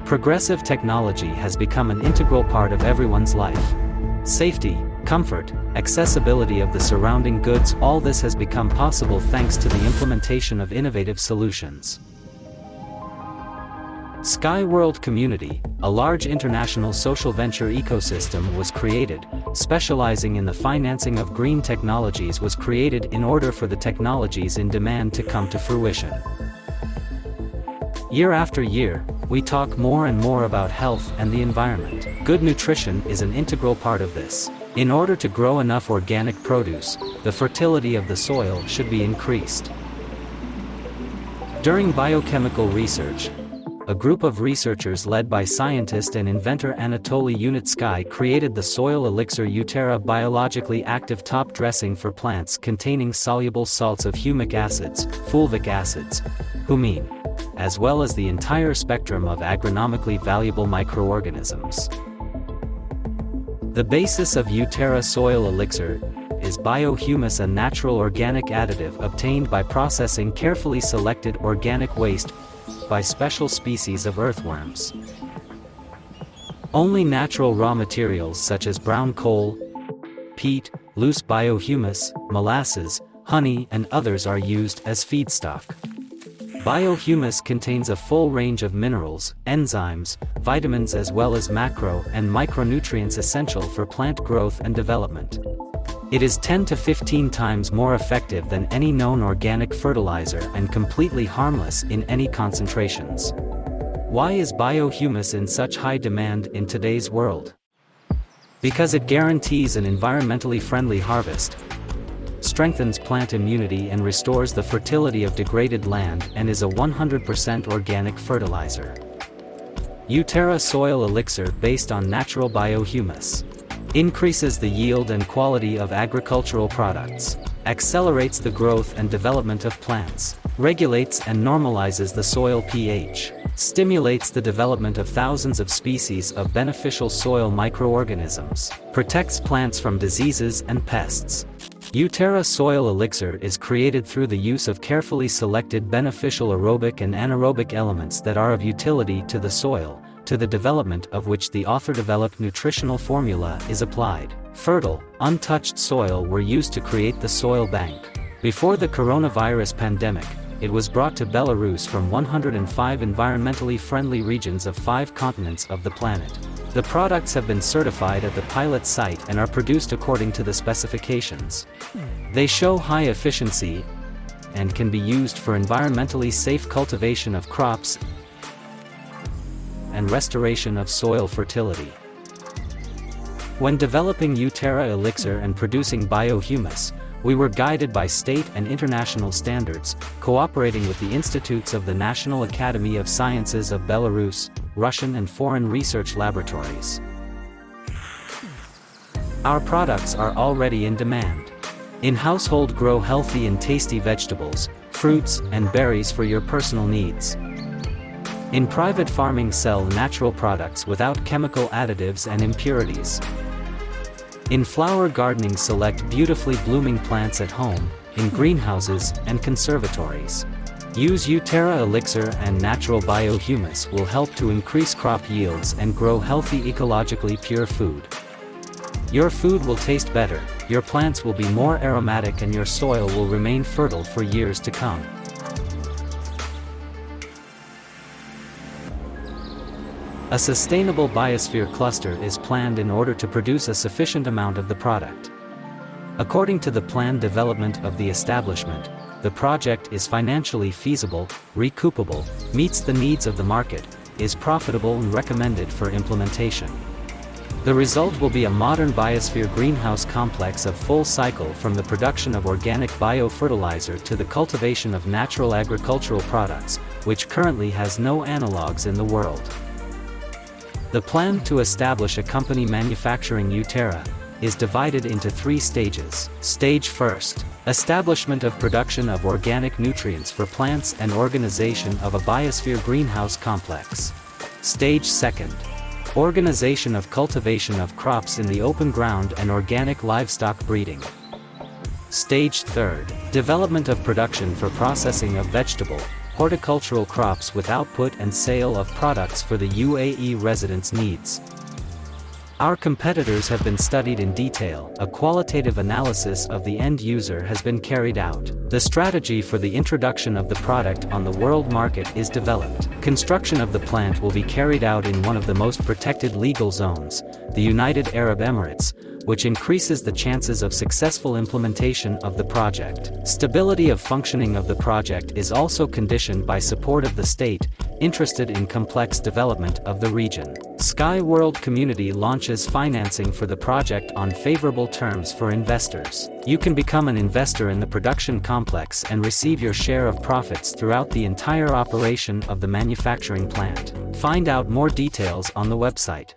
Progressive technology has become an integral part of everyone's life. Safety, comfort, accessibility of the surrounding goods, all this has become possible thanks to the implementation of innovative solutions. Sky World Community, a large international social venture ecosystem was created, specializing in the financing of green technologies was created in order for the technologies in demand to come to fruition. Year after year, we talk more and more about health and the environment. Good nutrition is an integral part of this. In order to grow enough organic produce, the fertility of the soil should be increased. During biochemical research, a group of researchers led by scientist and inventor Anatoly Unitsky created the soil elixir uTerra, biologically active top dressing for plants containing soluble salts of humic acids, fulvic acids, humine, as well as the entire spectrum of agronomically valuable microorganisms. The basis of uTerra soil elixir is biohumus, a natural organic additive obtained by processing carefully selected organic waste by special species of earthworms. Only natural raw materials such as brown coal, peat, loose biohumus, molasses, honey and others are used as feedstock. Biohumus contains a full range of minerals, enzymes, vitamins as well as macro and micronutrients essential for plant growth and development. It is 10 to 15 times more effective than any known organic fertilizer and completely harmless in any concentrations. Why is biohumus in such high demand in today's world? Because it guarantees an environmentally friendly harvest, strengthens plant immunity and restores the fertility of degraded land, and is a 100% organic fertilizer. uTerra soil elixir based on natural biohumus. Increases the yield and quality of agricultural products. Accelerates the growth and development of plants. Regulates and normalizes the soil pH. Stimulates the development of thousands of species of beneficial soil microorganisms. Protects plants from diseases and pests. uTerra soil elixir is created through the use of carefully selected beneficial aerobic and anaerobic elements that are of utility to the soil, to the development of which the author-developed nutritional formula is applied. Fertile, untouched soil were used to create the soil bank. Before the coronavirus pandemic, it was brought to Belarus from 105 environmentally friendly regions of 5 continents of the planet. The products have been certified at the pilot site and are produced according to the specifications. They show high efficiency and can be used for environmentally safe cultivation of crops and restoration of soil fertility. When developing uTerra elixir and producing biohumus, we were guided by state and international standards, cooperating with the institutes of the National Academy of Sciences of Belarus, Russian and foreign research laboratories. Our products are already in demand. In household, grow healthy and tasty vegetables, fruits, and berries for your personal needs. In private farming, sell natural products without chemical additives and impurities. In flower gardening, select beautifully blooming plants at home, in greenhouses and conservatories. Use uTerra elixir and natural biohumus will help to increase crop yields and grow healthy, ecologically pure food. Your food will taste better, your plants will be more aromatic, and your soil will remain fertile for years to come. A sustainable biosphere cluster is planned in order to produce a sufficient amount of the product. According to the planned development of the establishment, the project is financially feasible, recoupable, meets the needs of the market, is profitable and recommended for implementation. The result will be a modern biosphere greenhouse complex of full cycle, from the production of organic biofertilizer to the cultivation of natural agricultural products, which currently has no analogs in the world. The plan to establish a company manufacturing uTerra is divided into 3 stages. Stage 1. Establishment of production of organic nutrients for plants and organization of a biosphere greenhouse complex. Stage 2. Organization of cultivation of crops in the open ground and organic livestock breeding. Stage 3. Development of production for processing of vegetable, horticultural crops with output and sale of products for the UAE residents' needs. Our competitors have been studied in detail. A qualitative analysis of the end user has been carried out. The strategy for the introduction of the product on the world market is developed. Construction of the plant will be carried out in one of the most protected legal zones, the United Arab Emirates, which increases the chances of successful implementation of the project. Stability of functioning of the project is also conditioned by support of the state, interested in complex development of the region. Sky World Community launches financing for the project on favorable terms for investors. You can become an investor in the production complex and receive your share of profits throughout the entire operation of the manufacturing plant. Find out more details on the website.